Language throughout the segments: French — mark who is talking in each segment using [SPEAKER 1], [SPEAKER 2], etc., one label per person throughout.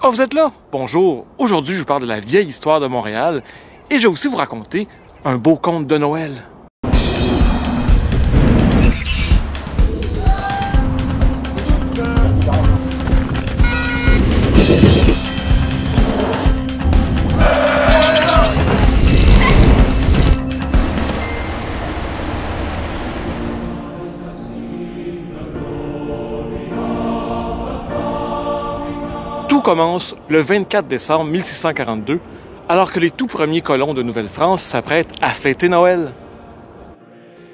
[SPEAKER 1] Oh, vous êtes là? Bonjour. Aujourd'hui, je vous parle de la vieille histoire de Montréal et je vais aussi vous raconter un beau conte de Noël. Tout commence le 24 décembre 1642, alors que les tout premiers colons de Nouvelle-France s'apprêtent à fêter Noël.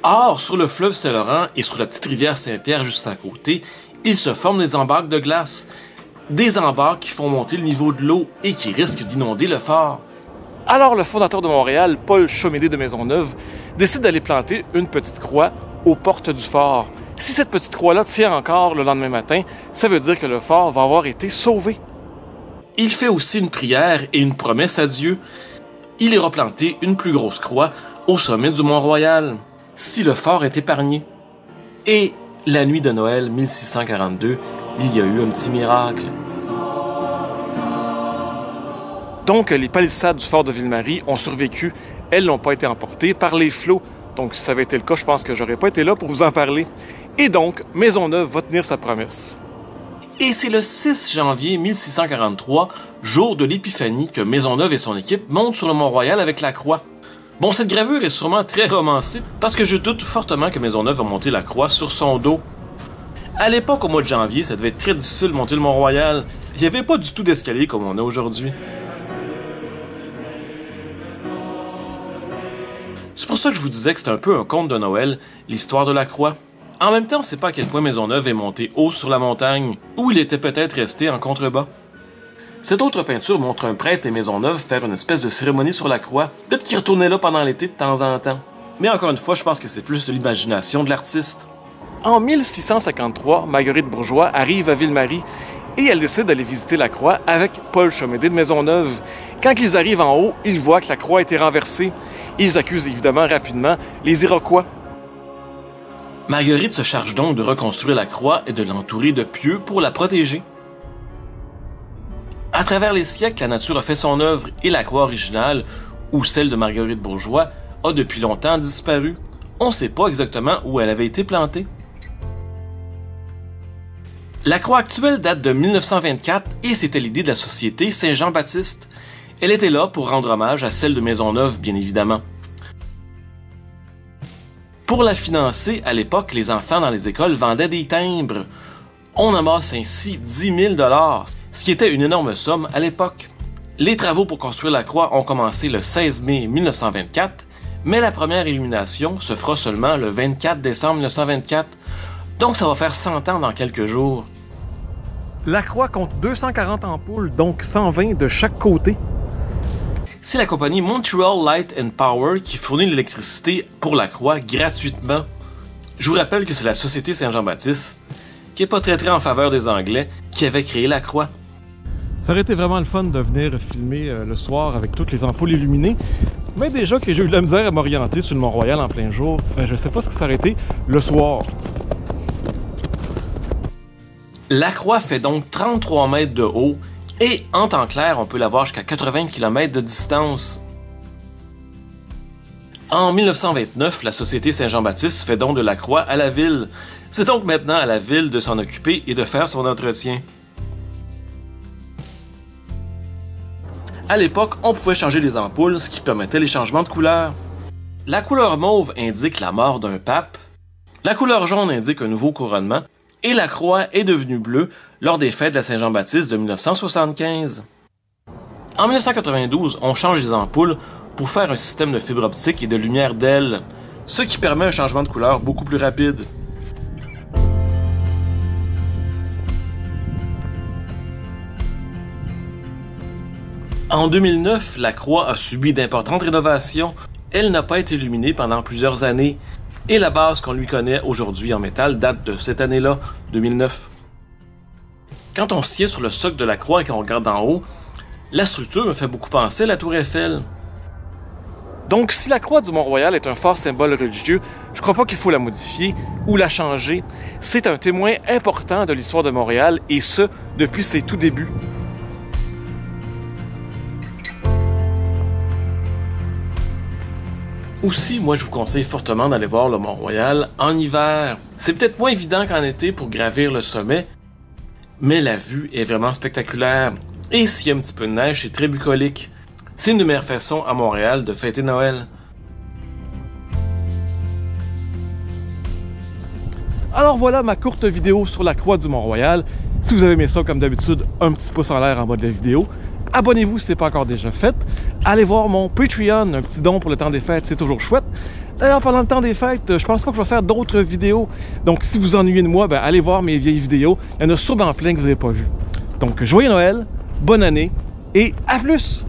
[SPEAKER 1] Or, sur le fleuve Saint-Laurent et sur la petite rivière Saint-Pierre juste à côté, il se forment des embarques de glace. Des embarques qui font monter le niveau de l'eau et qui risquent d'inonder le fort. Alors le fondateur de Montréal, Paul Chomédé de Maisonneuve, décide d'aller planter une petite croix aux portes du fort. Si cette petite croix-là tient encore le lendemain matin, ça veut dire que le fort va avoir été sauvé. Il fait aussi une prière et une promesse à Dieu. Il ira planter une plus grosse croix au sommet du Mont-Royal, si le fort est épargné. Et la nuit de Noël 1642, il y a eu un petit miracle. Donc, les palissades du fort de Ville-Marie ont survécu. Elles n'ont pas été emportées par les flots. Donc, si ça avait été le cas, je pense que j'aurais pas été là pour vous en parler. Et donc, Maisonneuve va tenir sa promesse. Et c'est le 6 janvier 1643, jour de l'Épiphanie, que Maisonneuve et son équipe montent sur le Mont-Royal avec la croix. Bon, cette gravure est sûrement très romancée, parce que je doute fortement que Maisonneuve a monté la croix sur son dos. À l'époque, au mois de janvier, ça devait être très difficile de monter le Mont-Royal. Il n'y avait pas du tout d'escalier comme on a aujourd'hui. C'est pour ça que je vous disais que c'est un peu un conte de Noël, l'histoire de la croix. En même temps, on ne sait pas à quel point Maisonneuve est monté haut sur la montagne, où il était peut-être resté en contrebas. Cette autre peinture montre un prêtre et Maisonneuve faire une espèce de cérémonie sur la croix. Peut-être qu'il retournait là pendant l'été de temps en temps. Mais encore une fois, je pense que c'est plus de l'imagination de l'artiste. En 1653, Marguerite Bourgeois arrive à Ville-Marie et elle décide d'aller visiter la croix avec Paul Chomédé de Maisonneuve. Quand ils arrivent en haut, ils voient que la croix a été renversée. Ils accusent évidemment rapidement les Iroquois. Marguerite se charge donc de reconstruire la croix et de l'entourer de pieux pour la protéger. À travers les siècles, la nature a fait son œuvre et la croix originale, ou celle de Marguerite Bourgeois, a depuis longtemps disparu. On ne sait pas exactement où elle avait été plantée. La croix actuelle date de 1924 et c'était l'idée de la Société Saint-Jean-Baptiste. Elle était là pour rendre hommage à celle de Maisonneuve, bien évidemment. Pour la financer, à l'époque, les enfants dans les écoles vendaient des timbres. On amasse ainsi 10 000 $, ce qui était une énorme somme à l'époque. Les travaux pour construire la croix ont commencé le 16 mai 1924, mais la première illumination se fera seulement le 24 décembre 1924, donc ça va faire 100 ans dans quelques jours. La croix compte 240 ampoules, donc 120 de chaque côté. C'est la compagnie Montreal Light and Power qui fournit l'électricité pour la croix gratuitement. Je vous rappelle que c'est la Société Saint-Jean-Baptiste, qui n'est pas très en faveur des Anglais, qui avait créé la croix. Ça aurait été vraiment le fun de venir filmer le soir avec toutes les ampoules illuminées, mais déjà que j'ai eu de la misère à m'orienter sur le Mont-Royal en plein jour, je ne sais pas ce que ça aurait été le soir. La croix fait donc 33 mètres de haut, et en temps clair, on peut la voir jusqu'à 80 km de distance. En 1929, la Société Saint-Jean-Baptiste fait don de la croix à la ville. C'est donc maintenant à la ville de s'en occuper et de faire son entretien. À l'époque, on pouvait changer les ampoules, ce qui permettait les changements de couleur. La couleur mauve indique la mort d'un pape, la couleur jaune indique un nouveau couronnement, et la croix est devenue bleue lors des fêtes de la Saint-Jean-Baptiste de 1975. En 1992, on change les ampoules pour faire un système de fibre optique et de lumière d'aile, ce qui permet un changement de couleur beaucoup plus rapide. En 2009, la croix a subi d'importantes rénovations. Elle n'a pas été illuminée pendant plusieurs années. Et la base qu'on lui connaît aujourd'hui en métal date de cette année-là, 2009. Quand on se tient sur le socle de la croix et qu'on regarde d'en haut, la structure me fait beaucoup penser à la Tour Eiffel. Donc, si la croix du Mont-Royal est un fort symbole religieux, je crois pas qu'il faut la modifier ou la changer. C'est un témoin important de l'histoire de Montréal, et ce, depuis ses tout débuts. Aussi, moi je vous conseille fortement d'aller voir le Mont-Royal en hiver. C'est peut-être moins évident qu'en été pour gravir le sommet, mais la vue est vraiment spectaculaire. Et s'il y a un petit peu de neige, c'est très bucolique. C'est une des meilleures façons à Montréal de fêter Noël. Alors voilà ma courte vidéo sur la croix du Mont-Royal. Si vous avez aimé ça, comme d'habitude, un petit pouce en l'air en bas de la vidéo. Abonnez-vous si ce n'est pas encore déjà fait. Allez voir mon Patreon, un petit don pour le temps des fêtes, c'est toujours chouette. D'ailleurs, pendant le temps des fêtes, je pense pas que je vais faire d'autres vidéos. Donc si vous ennuyez de moi, ben, allez voir mes vieilles vidéos. Il y en a sûrement plein que vous n'avez pas vues. Donc joyeux Noël, bonne année et à plus!